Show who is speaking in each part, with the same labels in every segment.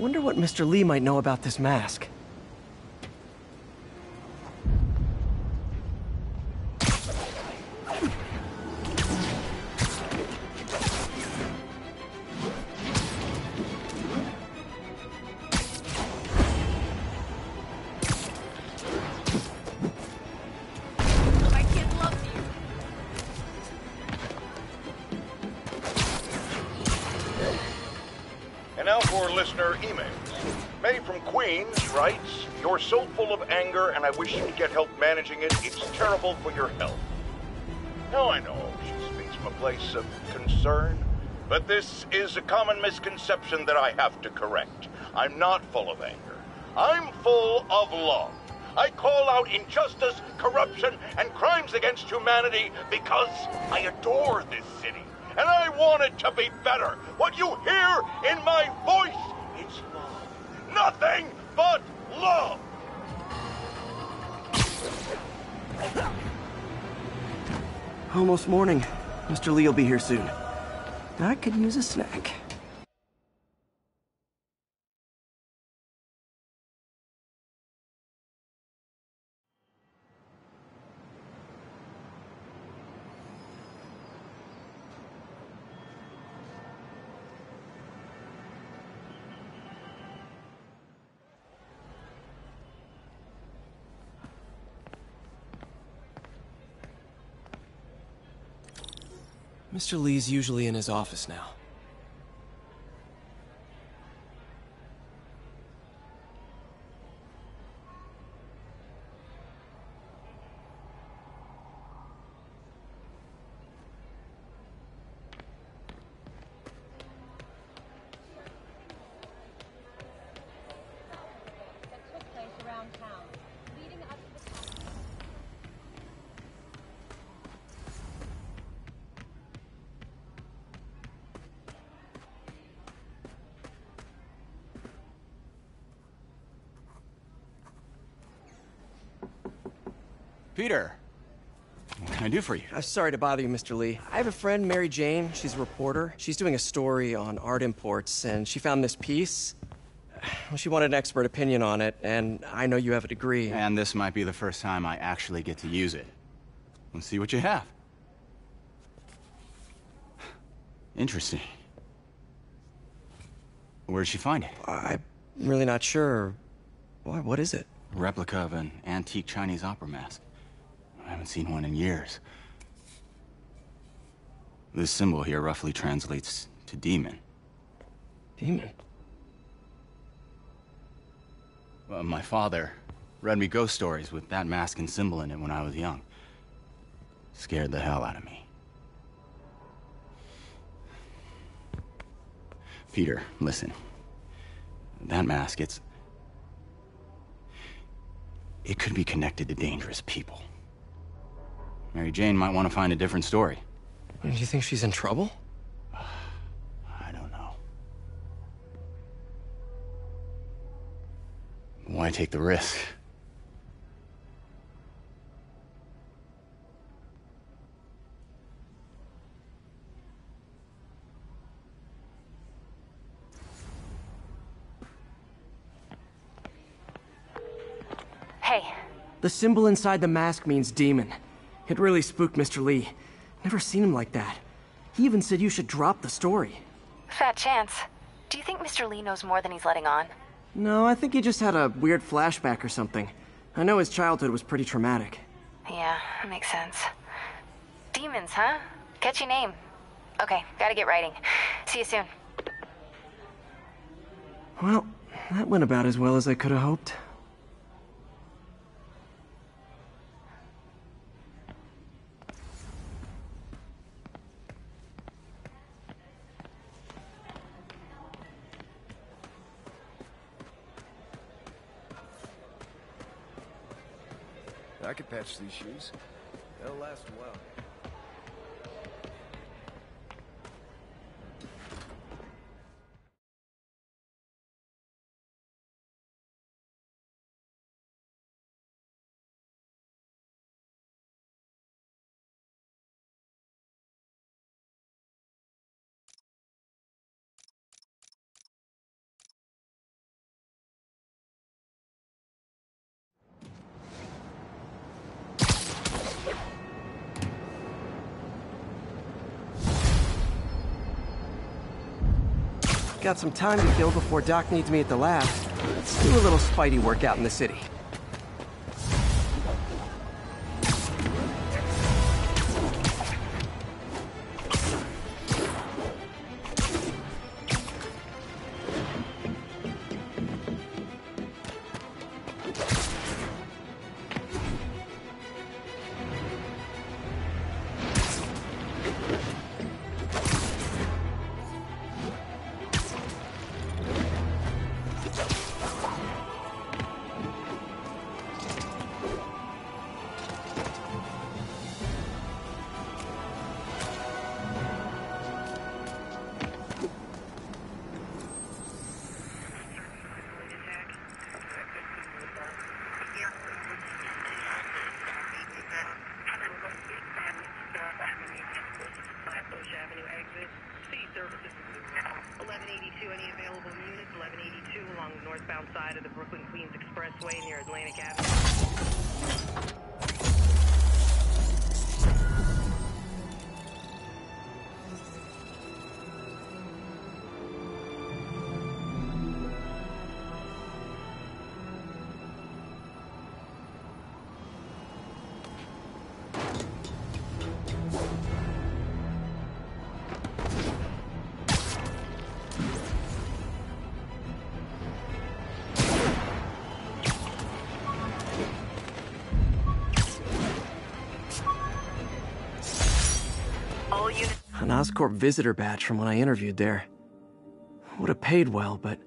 Speaker 1: wonder what Mr. Lee might know about this mask.
Speaker 2: And now for listener emails. May from Queens writes, "You're so full of anger and I wish you could get help managing it. It's terrible for your health." Now I know she speaks from a place of concern, but this is a common misconception that I have to correct. I'm not full of anger. I'm full of love. I call out injustice, corruption, and crimes against humanity because I adore this city. And I want it to be better. What you hear in my voice is love. Nothing but love.
Speaker 1: Almost morning. Mr. Lee will be here soon. I could use a snack. Mr. Lee's usually in his office now.
Speaker 3: Peter, what can I do for you?
Speaker 1: Sorry to bother you, Mr. Lee. I have a friend, Mary Jane. She's a reporter. She's doing a story on art imports, and she found this piece. Well, she wanted an expert opinion on it, and I know you have a degree.
Speaker 3: And this might be the first time I actually get to use it. Let's see what you have. Interesting. Where'd she find it?
Speaker 1: I'm really not sure. Why, what is it?
Speaker 3: A replica of an antique Chinese opera mask. I haven't seen one in years. This symbol here roughly translates to demon.
Speaker 1: Demon?
Speaker 3: Well, my father read me ghost stories with that mask and symbol in it when I was young. Scared the hell out of me. Peter, listen. That mask, it could be connected to dangerous people. Mary Jane might want to find a different story.
Speaker 1: Do you think she's in trouble?
Speaker 3: I don't know. Why take the risk?
Speaker 4: Hey.
Speaker 1: The symbol inside the mask means demon. It really spooked Mr. Lee. Never seen him like that. He even said you should drop the story.
Speaker 4: Fat chance. Do you think Mr. Lee knows more than he's letting on?
Speaker 1: No, I think he just had a weird flashback or something. I know his childhood was pretty traumatic.
Speaker 4: Yeah, makes sense. Demons, huh? Catchy name. Okay, gotta get writing. See you soon.
Speaker 1: Well, that went about as well as I could have hoped.
Speaker 5: I could patch these shoes. They'll last a while.
Speaker 1: got some time to kill before Doc needs me at the lab. Let's do a little Spidey workout in the city.
Speaker 6: Avenue exit. C services. 1182, any available units? 1182 along the northbound side of the Brooklyn-Queens Expressway near Atlantic Avenue.
Speaker 1: An Oscorp visitor badge from when I interviewed there. Would have paid well, but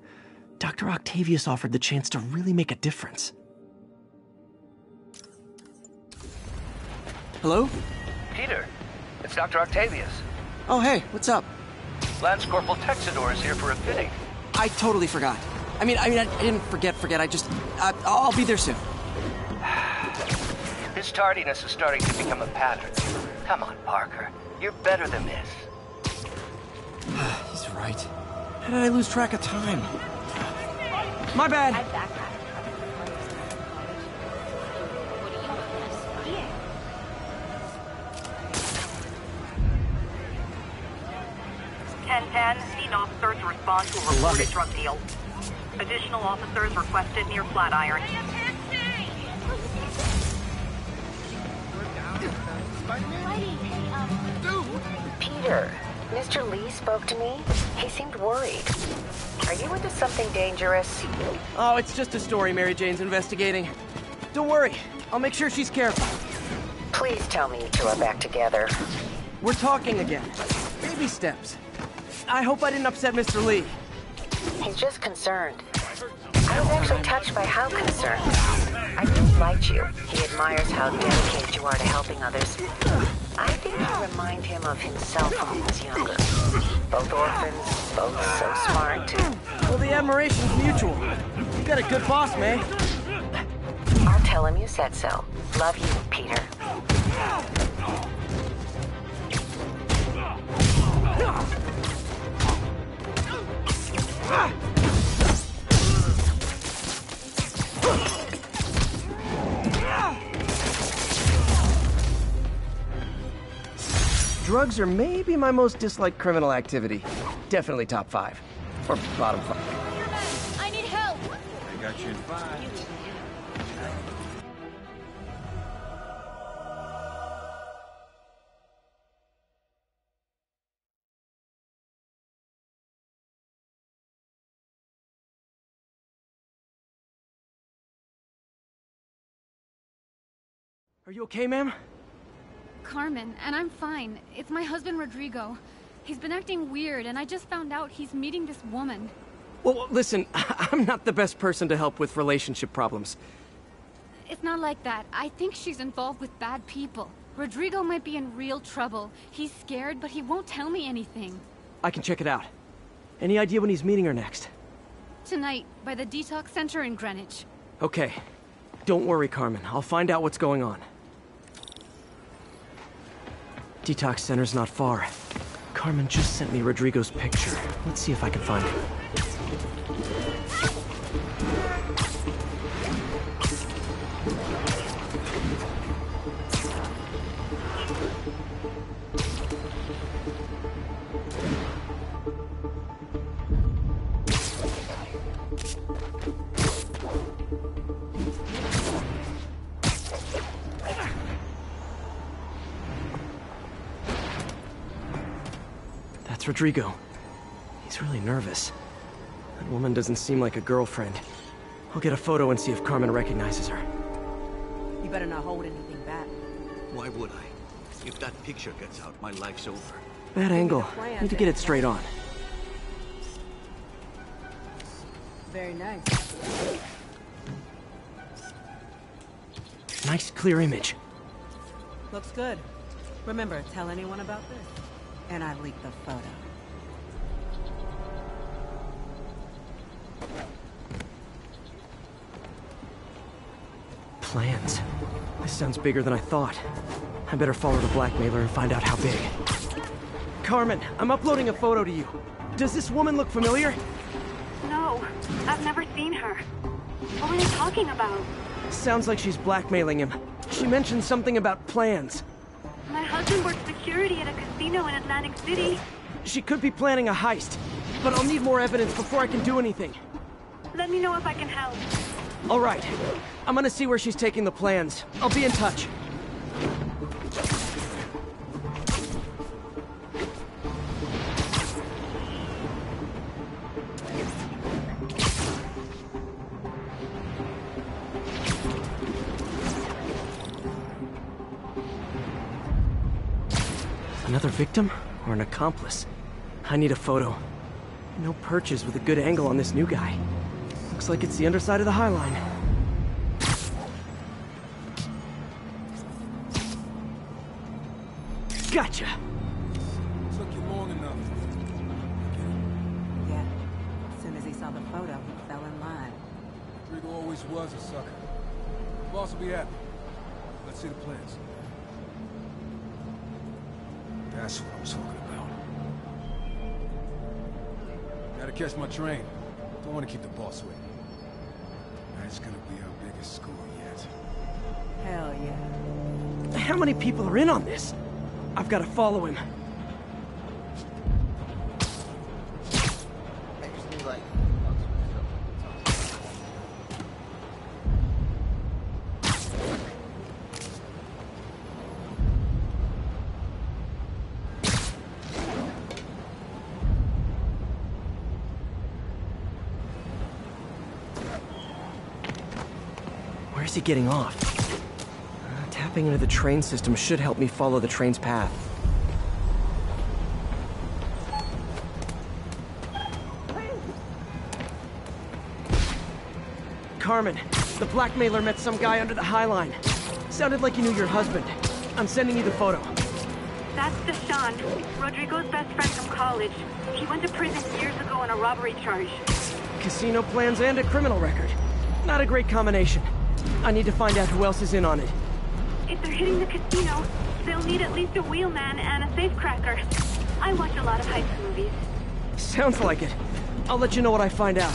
Speaker 1: Dr. Octavius offered the chance to really make a difference. Hello?
Speaker 7: Peter, it's Dr. Octavius.
Speaker 1: Oh, hey, what's up?
Speaker 7: Lance Corporal Texador is here for a fitting.
Speaker 1: I totally forgot. I didn't forget. I just, I'll be there soon.
Speaker 7: His tardiness is starting to become a pattern. Come on, Parker. You're better than this.
Speaker 1: He's right. How did I lose track of time? My bad.
Speaker 6: Need officers to respond to a reported drug deal. Additional officers requested near Flatiron.
Speaker 8: Peter, Mr. Lee spoke to me. He seemed worried. Are you into something dangerous?
Speaker 1: Oh, it's just a story Mary Jane's investigating. Don't worry, I'll make sure she's careful.
Speaker 8: Please tell me you two are back together.
Speaker 1: We're talking again. Baby steps. I hope I didn't upset Mr. Lee.
Speaker 8: He's just concerned. I was actually touched by how concerned. I really liked you. He admires how dedicated you are to helping others. I think you remind him of himself when he was younger. Both orphans, both so smart.
Speaker 1: Well, the admiration's mutual. You got a good boss, May.
Speaker 8: I'll tell him you said so. Love you, Peter.
Speaker 1: Drugs are maybe my most disliked criminal activity. Definitely top 5. Or bottom 5.
Speaker 9: I need help!
Speaker 5: I got you in 5.
Speaker 1: Are you okay, ma'am?
Speaker 9: Carmen, and I'm fine. It's my husband, Rodrigo. He's been acting weird, and I just found out he's meeting this woman.
Speaker 1: Well, listen, I'm not the best person to help with relationship problems.
Speaker 9: It's not like that. I think she's involved with bad people. Rodrigo might be in real trouble. He's scared, but he won't tell me anything.
Speaker 1: I can check it out. Any idea when he's meeting her next?
Speaker 9: Tonight, by the detox center in Greenwich.
Speaker 1: Okay. Don't worry, Carmen. I'll find out what's going on. Detox center's not far. Carmen just sent me Rodrigo's picture. Let's see if I can find him. it's Rodrigo. He's really nervous. That woman doesn't seem like a girlfriend. I'll get a photo and see if Carmen recognizes her.
Speaker 10: You better not hold anything back.
Speaker 11: Why would I? If that picture gets out, my life's over.
Speaker 1: Bad angle. Need to get it straight on.
Speaker 10: Very nice.
Speaker 1: Nice, clear image.
Speaker 10: Looks good. Remember, tell anyone about this. And I leaked the photo.
Speaker 1: Plans. This sounds bigger than I thought. I better follow the blackmailer and find out how big. Carmen, I'm uploading a photo to you. Does this woman look familiar?
Speaker 9: No, I've never seen her. What were you talking about?
Speaker 1: Sounds like she's blackmailing him. She mentioned something about plans.
Speaker 9: My husband works security at a casino in Atlantic City.
Speaker 1: She could be planning a heist, but I'll need more evidence before I can do anything.
Speaker 9: Let me know if I can help.
Speaker 1: All right. I'm gonna see where she's taking the plans. I'll be in touch. Another victim or an accomplice? I need a photo. No perches with a good angle on this new guy. Looks like it's the underside of the High Line. Gotcha!
Speaker 5: Took you long enough.
Speaker 10: Yeah. As soon as he saw the photo, he fell in line.
Speaker 5: Rodrigo always was a sucker. The boss will be happy. Let's see the plans. That's what I'm talking about. Gotta catch my train. Don't want to keep the boss waiting. That's gonna be our biggest score yet.
Speaker 10: Hell yeah.
Speaker 1: How many people are in on this? I've got to follow him. Where's he getting off? Tapping into the train system should help me follow the train's path. Carmen, the blackmailer met some guy under the High Line. Sounded like he knew your husband. I'm sending you the photo.
Speaker 9: That's Deshaun, Rodrigo's best friend from college. He went to prison years ago on a robbery charge.
Speaker 1: Casino plans and a criminal record. Not a great combination. I need to find out who else is in on it.
Speaker 9: If they're hitting the casino, they'll need at least a wheelman and a safecracker. I watch a lot of heist movies.
Speaker 1: Sounds like it. I'll let you know what I find out.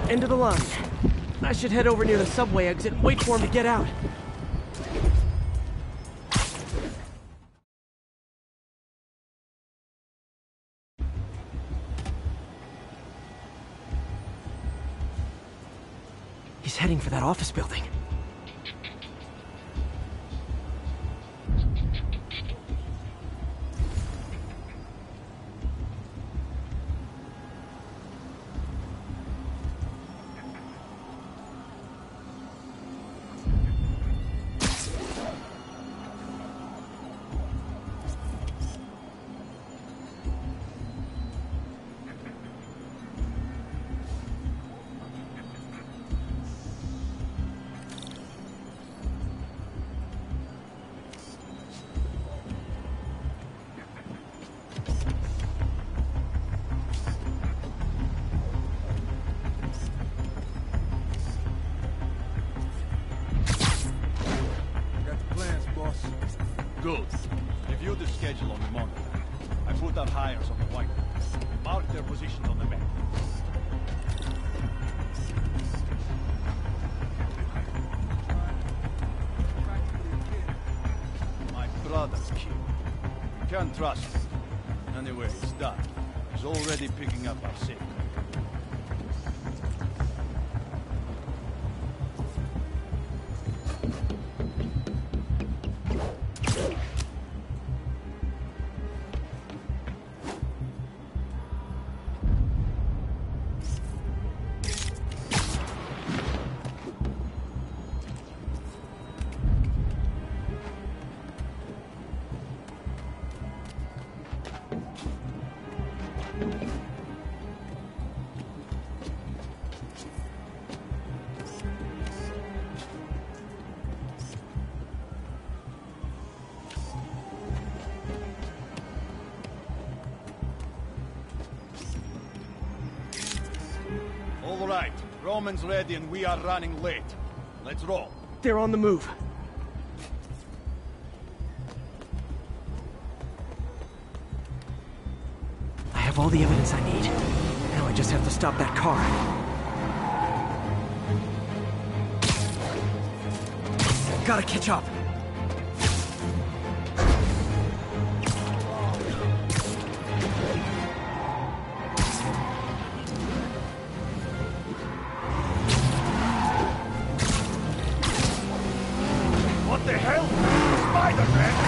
Speaker 1: End of the line. I should head over near the subway exit and wait for him to get out. He's heading for that office building.
Speaker 11: Good. Review the schedule on the monitor. I put out hires on the whiteboard. Mark their positions on the map. father's kid. You can't trust him. Anyway, it's done. He's already picking up our sick. All right, Roman's ready and we are running late. Let's roll.
Speaker 1: They're on the move. I have all the evidence I need. Now I just have to stop that car. Gotta catch up.
Speaker 11: What the hell? Spider-Man!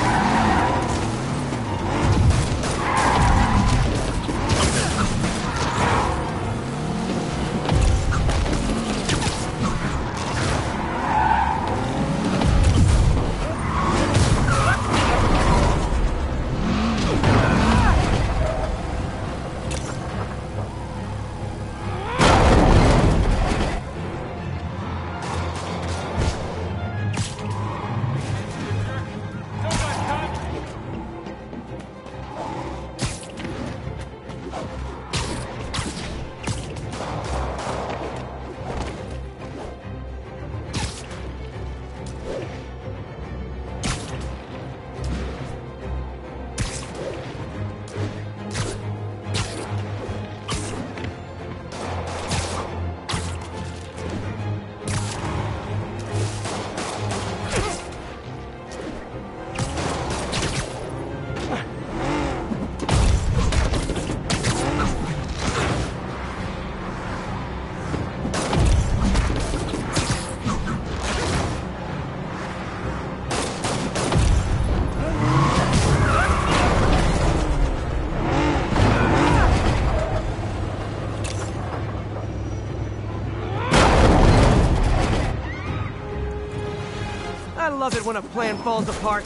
Speaker 1: I love it when a plan falls apart.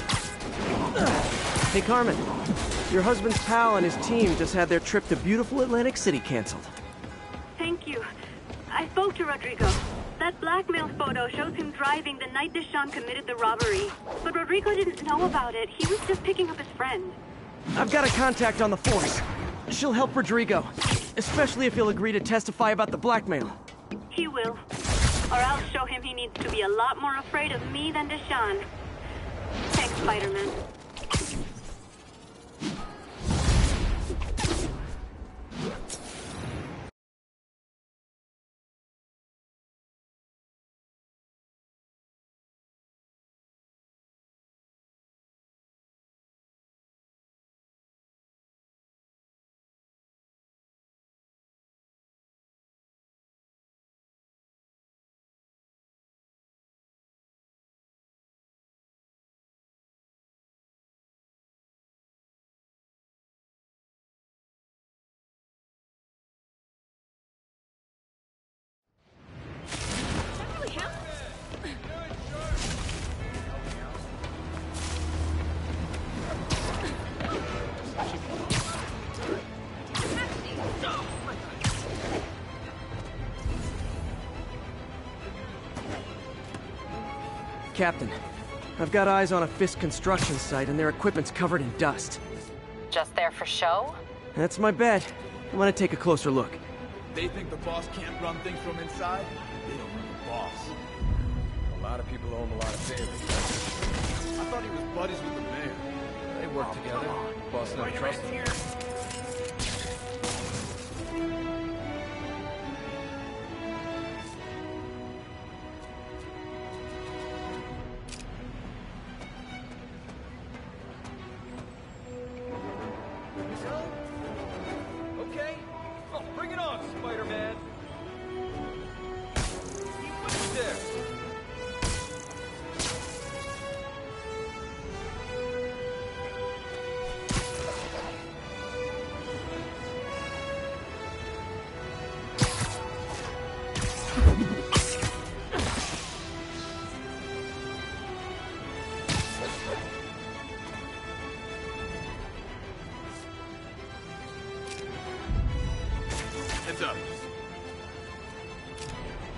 Speaker 1: Hey, Carmen. Your husband's pal and his team just had their trip to beautiful Atlantic City canceled.
Speaker 12: Thank you. I spoke to Rodrigo. That blackmail photo shows him driving the night Deshaun committed the robbery. But Rodrigo didn't know about it. He was just picking up his friend.
Speaker 1: I've got a contact on the force. She'll help Rodrigo, especially if he'll agree to testify about the blackmail.
Speaker 12: He will. Or I'll show him he needs to be a lot more afraid of me than Deshaun. Thanks, Spider-Man.
Speaker 1: Captain, I've got eyes on a Fisk construction site and their equipment's covered in dust.
Speaker 8: Just there for show?
Speaker 1: That's my bet. I'm gonna take a closer look.
Speaker 5: They think the boss can't run things from inside? They don't run the boss. A lot of people owe him a lot of favors. I thought he was buddies with the mayor. They work together. Boss never trusted him.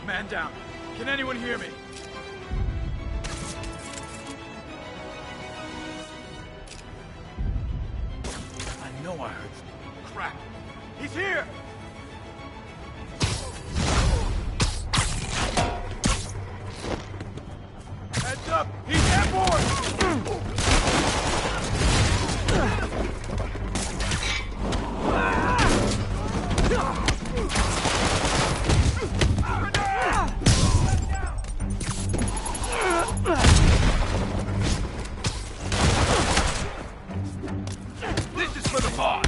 Speaker 5: Man down. Can anyone hear me? I know I heard some crap. He's here! Heads up! He's airborne! This is for the boss!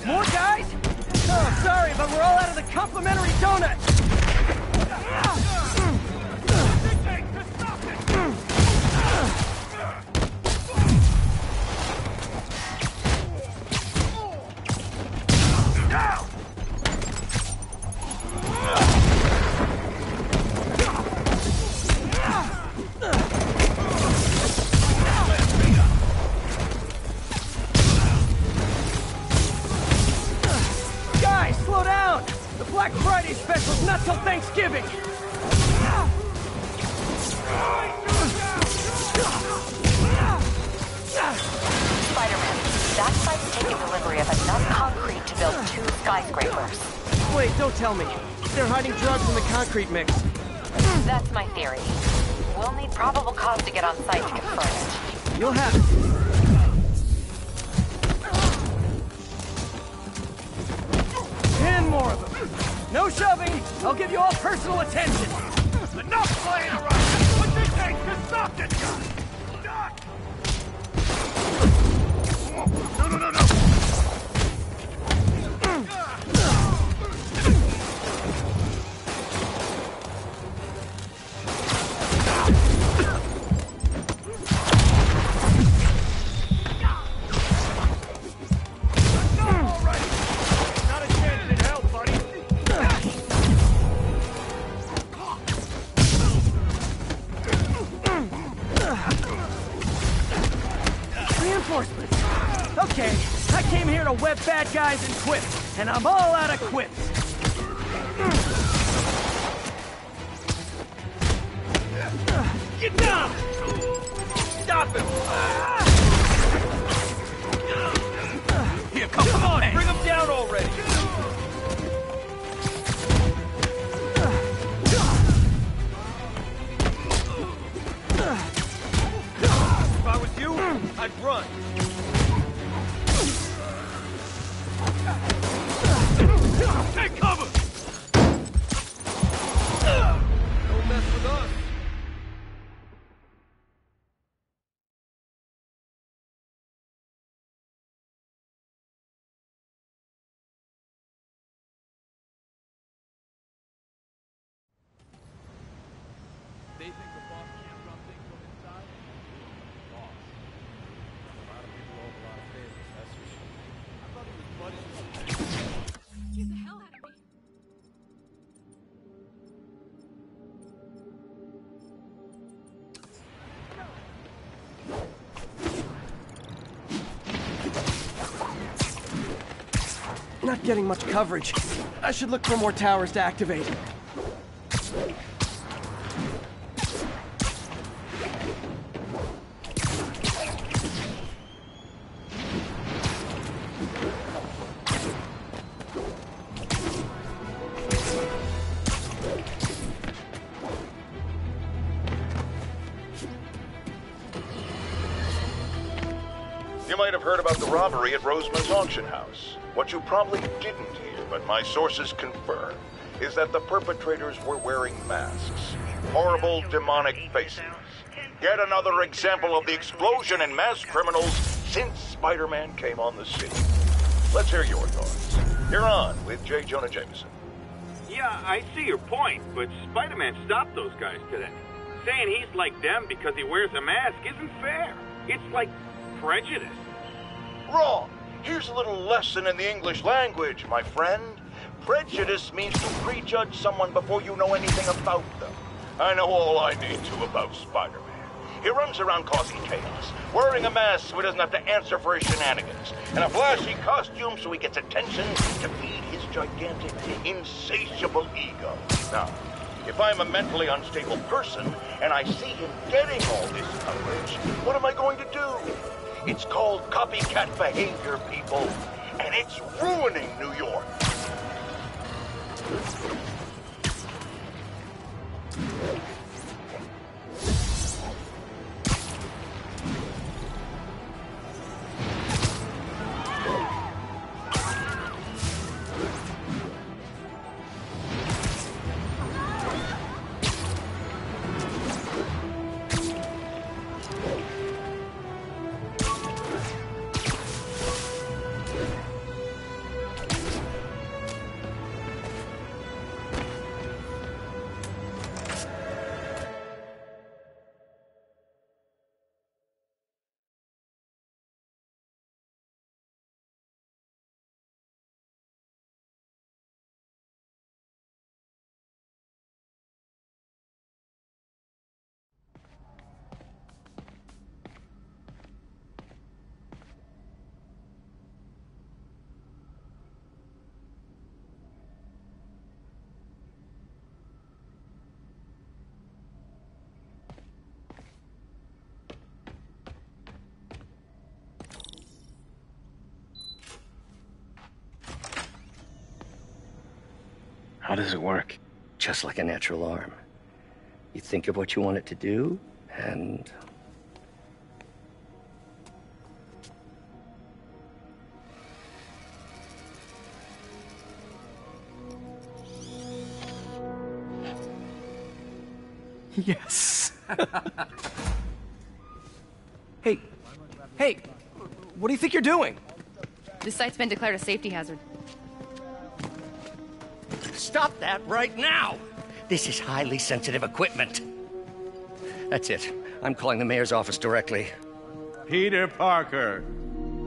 Speaker 1: More guys? Oh, sorry, but we're all out of the complimentary donuts! Guys, slow down! The Black Friday special's not till Thanksgiving!
Speaker 8: Spider-Man, that site's taken delivery of enough concrete to build 2 skyscrapers.
Speaker 1: Wait, don't tell me. They're hiding drugs in the concrete mix.
Speaker 8: That's my theory. We'll need probable cause to get on site to confirm it.
Speaker 1: You'll have it. And more of them. No shoving. I'll give you all personal attention.
Speaker 5: Enough playing around! What's it take to stop this guy? Stop! No, no, no, no!
Speaker 1: Reinforcements. Okay, I came here to web bad guys and quips, and I'm all out of quips.
Speaker 5: Get down! Stop him! Here, come on! Bring him down already! If I was you, I'd run. Take cover! Don't mess with us. They think the boss can't run things from inside? Boss. A lot of people owe a lot of favors, that's for sure. I thought he was buddies with the man.
Speaker 9: Scared the hell out of me.
Speaker 1: Not getting much coverage. I should look for more towers to activate.
Speaker 2: You might have heard about the robbery at Roseman's auction house. What you probably didn't hear, but my sources confirm, is that the perpetrators were wearing masks. Horrible, demonic faces. Yet another example of the explosion in mass criminals since Spider-Man came on the scene. Let's hear your thoughts. You're on with J. Jonah Jameson.
Speaker 13: Yeah, I see your point, but Spider-Man stopped those guys today. Saying he's like them because he wears a mask isn't fair. It's like prejudice.
Speaker 2: Wrong. Here's a little lesson in the English language, my friend. Prejudice means to prejudge someone before you know anything about them. I know all I need to about Spider-Man. He runs around causing chaos, wearing a mask so he doesn't have to answer for his shenanigans, and a flashy costume so he gets attention to feed his gigantic, insatiable ego. Now, if I'm a mentally unstable person and I see him getting all this coverage, what am I going to do? It's called copycat behavior, people, and it's ruining New York.
Speaker 14: How does it work? Just like a natural arm. You think of what you want it to do, and...
Speaker 1: Yes. Hey, what do you think you're doing?
Speaker 15: This site's been declared a safety hazard.
Speaker 14: Stop that right now! This is highly sensitive equipment. That's it. I'm calling the mayor's office directly.
Speaker 16: Peter Parker,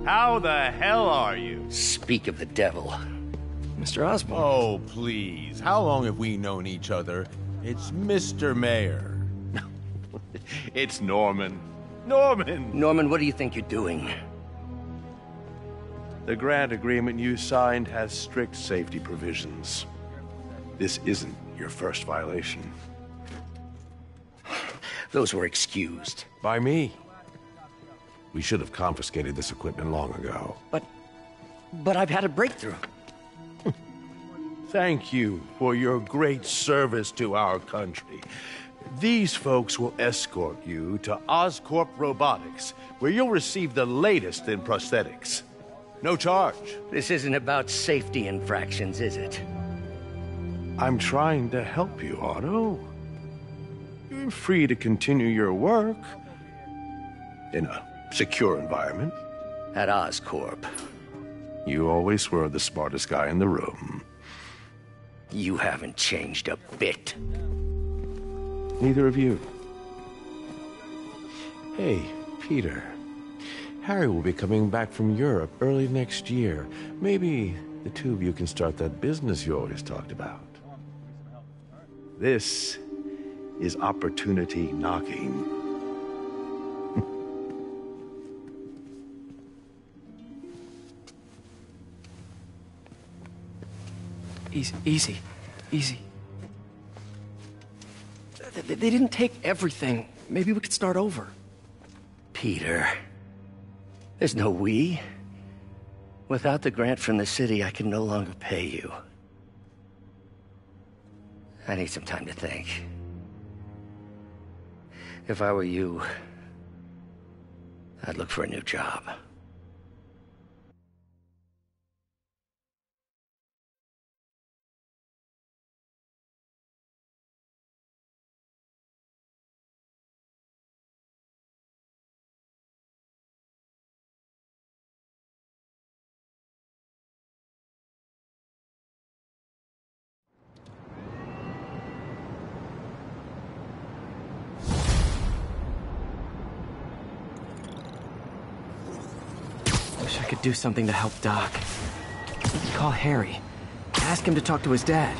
Speaker 16: how the hell are you?
Speaker 14: Speak of the devil.
Speaker 1: Mr. Osborn.
Speaker 16: Oh, please. How long have we known each other? It's Mr. Mayor. It's Norman.
Speaker 14: Norman, what do you think you're doing?
Speaker 17: The grant agreement you signed has strict safety provisions. This isn't your first violation.
Speaker 14: Those were excused.
Speaker 17: By me. We should have confiscated this equipment long ago.
Speaker 14: But I've had a breakthrough.
Speaker 17: Thank you for your great service to our country. These folks will escort you to Oscorp Robotics, where you'll receive the latest in prosthetics. No charge.
Speaker 14: This isn't about safety infractions, is it?
Speaker 17: I'm trying to help you, Otto. You're free to continue your work in a secure environment.
Speaker 14: At Oscorp.
Speaker 17: You always were the smartest guy in the room.
Speaker 14: You haven't changed a bit.
Speaker 17: Neither of you. Hey, Peter. Harry will be coming back from Europe early next year. Maybe the two of you can start that business you always talked about. This is opportunity knocking.
Speaker 1: Easy. They didn't take everything. Maybe we could start over.
Speaker 14: Peter, there's no we. Without the grant from the city, I can no longer pay you. I need some time to think. If I were you, I'd look for a new job.
Speaker 1: I could do something to help Doc. I could call Harry. Ask him to talk to his dad.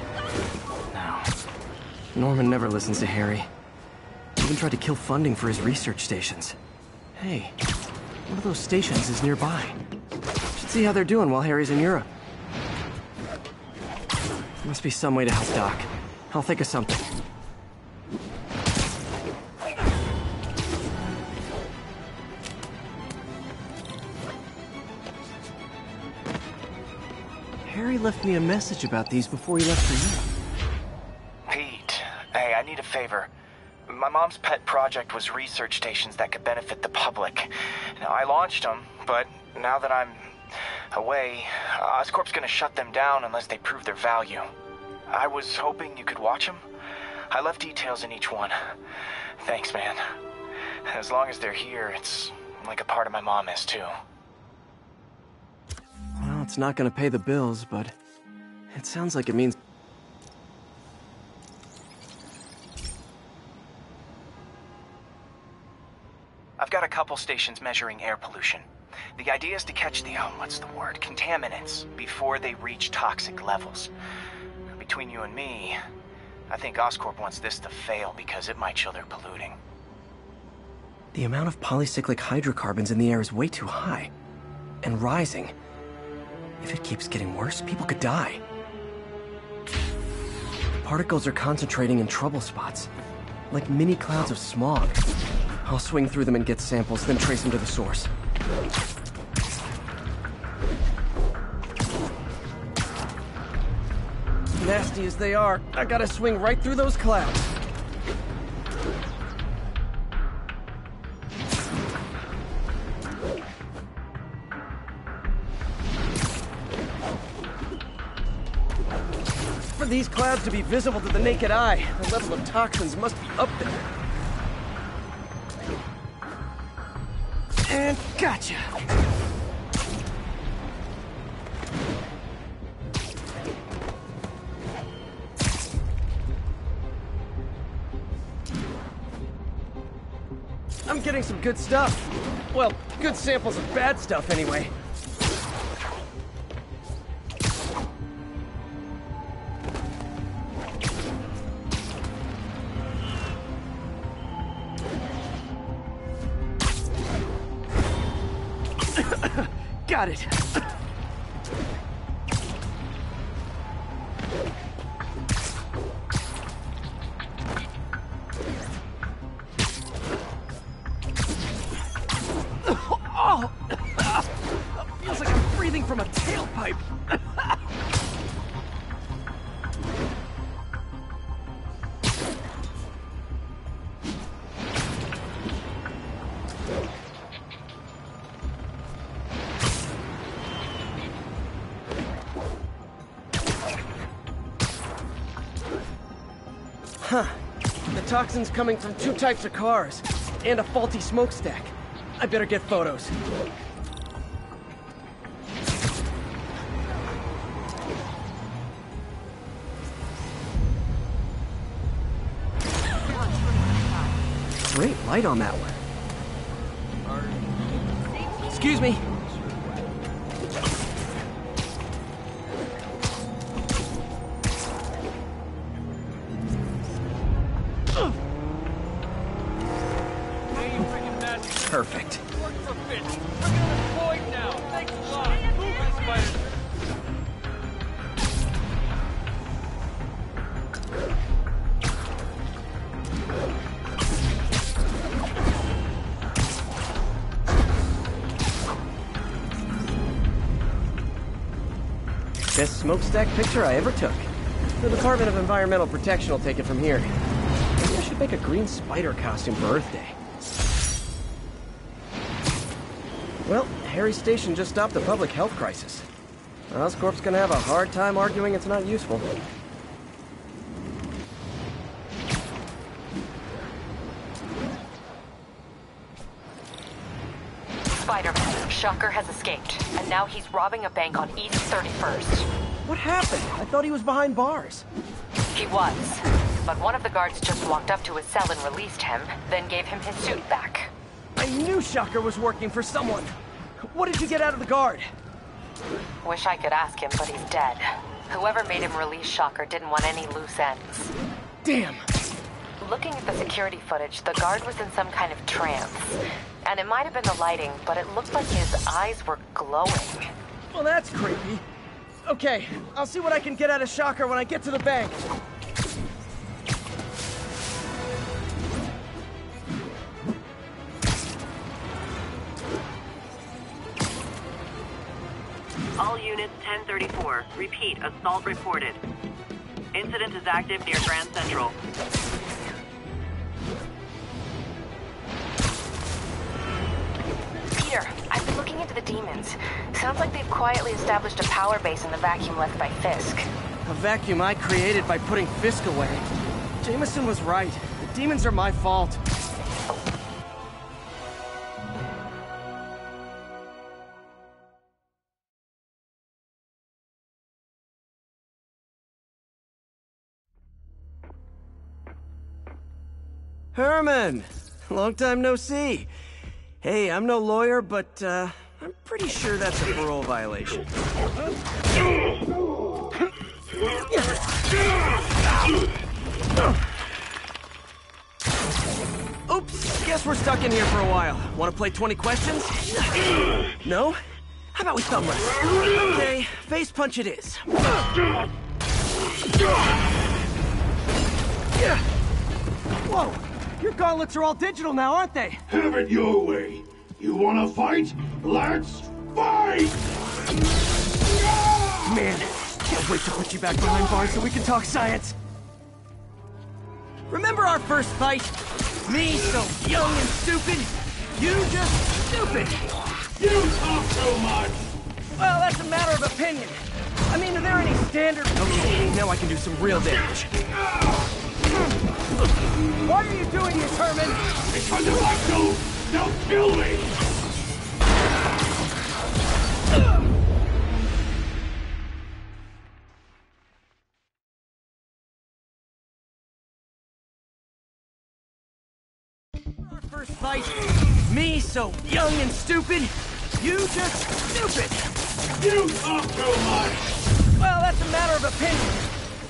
Speaker 1: No. Norman never listens to Harry. He even tried to kill funding for his research stations. Hey, one of those stations is nearby. Should see how they're doing while Harry's in Europe. There must be some way to help Doc. I'll think of something. Harry left me a message about these before he left for you.
Speaker 18: Pete, hey, I need a favor. My mom's pet project was research stations that could benefit the public. Now, I launched them, but now that I'm away, Oscorp's gonna shut them down unless they prove their value. I was hoping you could watch them. I left details in each one. Thanks, man. As long as they're here, it's like a part of my mom is, too.
Speaker 1: Well, it's not gonna pay the bills, but it sounds like it means...
Speaker 18: I've got a couple stations measuring air pollution. The idea is to catch the, contaminants before they reach toxic levels. Between you and me, I think Oscorp wants this to fail because it might show they're polluting.
Speaker 1: The amount of polycyclic hydrocarbons in the air is way too high. And rising. If it keeps getting worse, people could die. The particles are concentrating in trouble spots, like mini clouds of smog. I'll swing through them and get samples, then trace them to the source. Nasty as they are, I gotta swing right through those clouds. For these clouds to be visible to the naked eye, the level of toxins must be up there. And gotcha! I'm getting some good stuff. Well, good samples of bad stuff anyway. Got it. Oh! Feels like I'm breathing from a tailpipe. Huh. The toxin's coming from two types of cars, and a faulty smokestack. I better get photos. Great light on that one. Excuse me. Perfect. Best smokestack picture I ever took. The Department of Environmental Protection will take it from here. Maybe I should make a green spider costume for Earth Day. Well, Harry's station just stopped the public health crisis. Oscorp's gonna have a hard time arguing it's not useful.
Speaker 8: Spider-Man, Shocker has escaped, and now he's robbing a bank on East 31st.
Speaker 1: What happened? I thought he was behind bars.
Speaker 8: He was, but one of the guards just walked up to his cell and released him, then gave him his suit back.
Speaker 1: I knew Shocker was working for someone. What did you get out of the guard?
Speaker 8: Wish I could ask him, but he's dead. Whoever made him release Shocker didn't want any loose ends.
Speaker 1: Damn!
Speaker 8: Looking at the security footage, the guard was in some kind of trance. And it might have been the lighting, but it looked like his eyes were glowing.
Speaker 1: Well, that's creepy. Okay, I'll see what I can get out of Shocker when I get to the bank.
Speaker 6: All units 1034. Repeat, assault reported. Incident is active near Grand Central.
Speaker 4: Peter, I've been looking into the demons. Sounds like they've quietly established a power base in the vacuum left by Fisk.
Speaker 1: A vacuum I created by putting Fisk away. Jameson was right. The demons are my fault. Herman! Long time no see. Hey, I'm no lawyer, but, I'm pretty sure that's a parole violation. Oops, guess we're stuck in here for a while. Want to play 20 questions? No? How about we thumb wrestle? Okay, face punch it is. Whoa! Your gauntlets are all digital now, aren't they?
Speaker 19: Have it your way. You wanna fight? Let's fight!
Speaker 1: Man, can't wait to put you back behind bars so we can talk science. Remember our first fight? Me so young and stupid, you just stupid.
Speaker 19: You talk too much!
Speaker 1: Well, that's a matter of opinion. I mean, are there any standard... Okay, now I can do some real damage. Why are you doing this, Herman?
Speaker 19: Because if I do, they'll kill me!
Speaker 1: Our first fight, me so young and stupid, you just stupid.
Speaker 19: You talk too much!
Speaker 1: Well, that's a matter of opinion.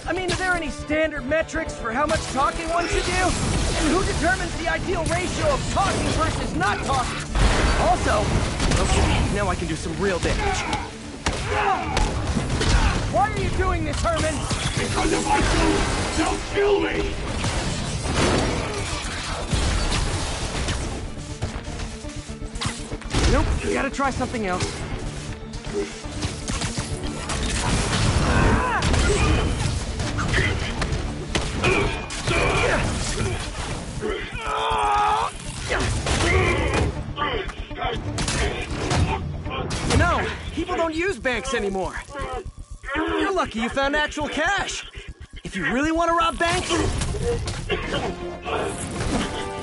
Speaker 1: I mean, are there any standard metrics for how much talking one should do? And who determines the ideal ratio of talking versus not talking? Also, okay, now I can do some real damage. Why are you doing this, Herman?
Speaker 19: Because if I do, they'll kill me!
Speaker 1: Nope, we gotta try something else. You know, people don't use banks anymore. You're lucky you found actual cash. If you really want to rob banks,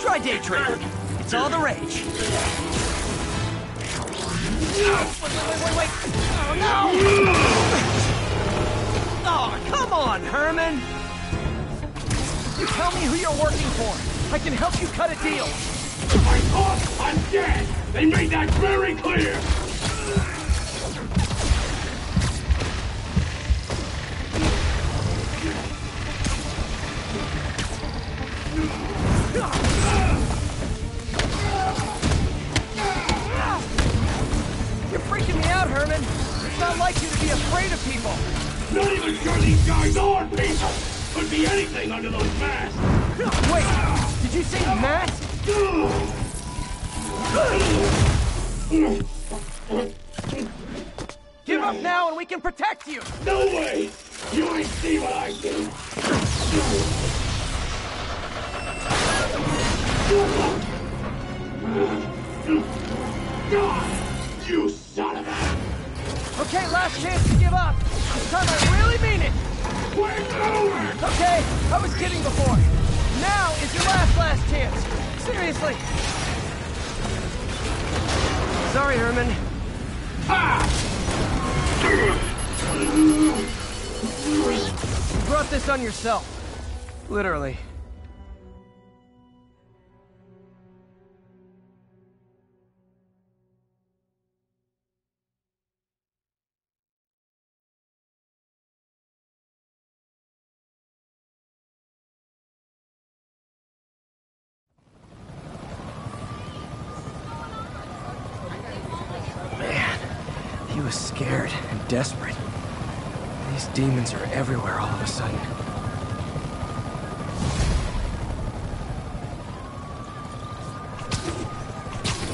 Speaker 1: try day trading. It's all the rage. Wait. Oh, no! Oh, come on, Herman! You tell me who you're working for. I can help you cut a deal.
Speaker 19: If I talk, I'm dead! They made that very clear!
Speaker 1: You're freaking me out, Herman. It's not like you to be afraid of people.
Speaker 19: Not even sure these guys are people! Could be anything under those masks!
Speaker 1: Wait, did you say masks? Give up now and we can protect you!
Speaker 19: No way! You ain't see what I do! You son of a...
Speaker 1: Okay, last chance to give up. This time I really mean it! Okay, I was kidding before. Now is your last chance. Seriously. Sorry, Herman. You brought this on yourself. Literally. He was scared and desperate. These demons are everywhere all of a sudden.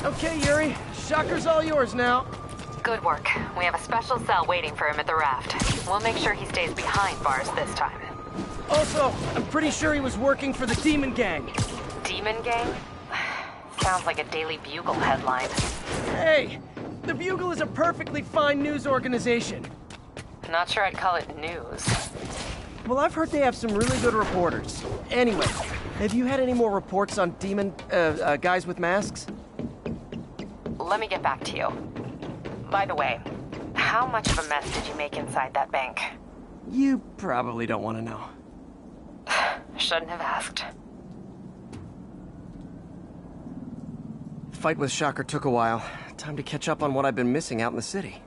Speaker 20: Okay, Yuri. Shocker's all yours now.
Speaker 8: Good work. We have a special cell waiting for him at the raft. We'll make sure he stays behind bars this time.
Speaker 20: Also, I'm pretty sure he was working for the Demon Gang.
Speaker 8: Demon Gang? Sounds like a Daily Bugle headline.
Speaker 20: Hey! The Bugle is a perfectly fine news organization.
Speaker 8: Not sure I'd call it news.
Speaker 20: Well, I've heard they have some really good reporters. Anyway, have you had any more reports on demon, guys with masks?
Speaker 8: Let me get back to you. By the way, how much of a mess did you make inside that bank?
Speaker 20: You probably don't want to know.
Speaker 8: Shouldn't have asked.
Speaker 1: Fight with Shocker took a while. Time to catch up on what I've been missing out in the city.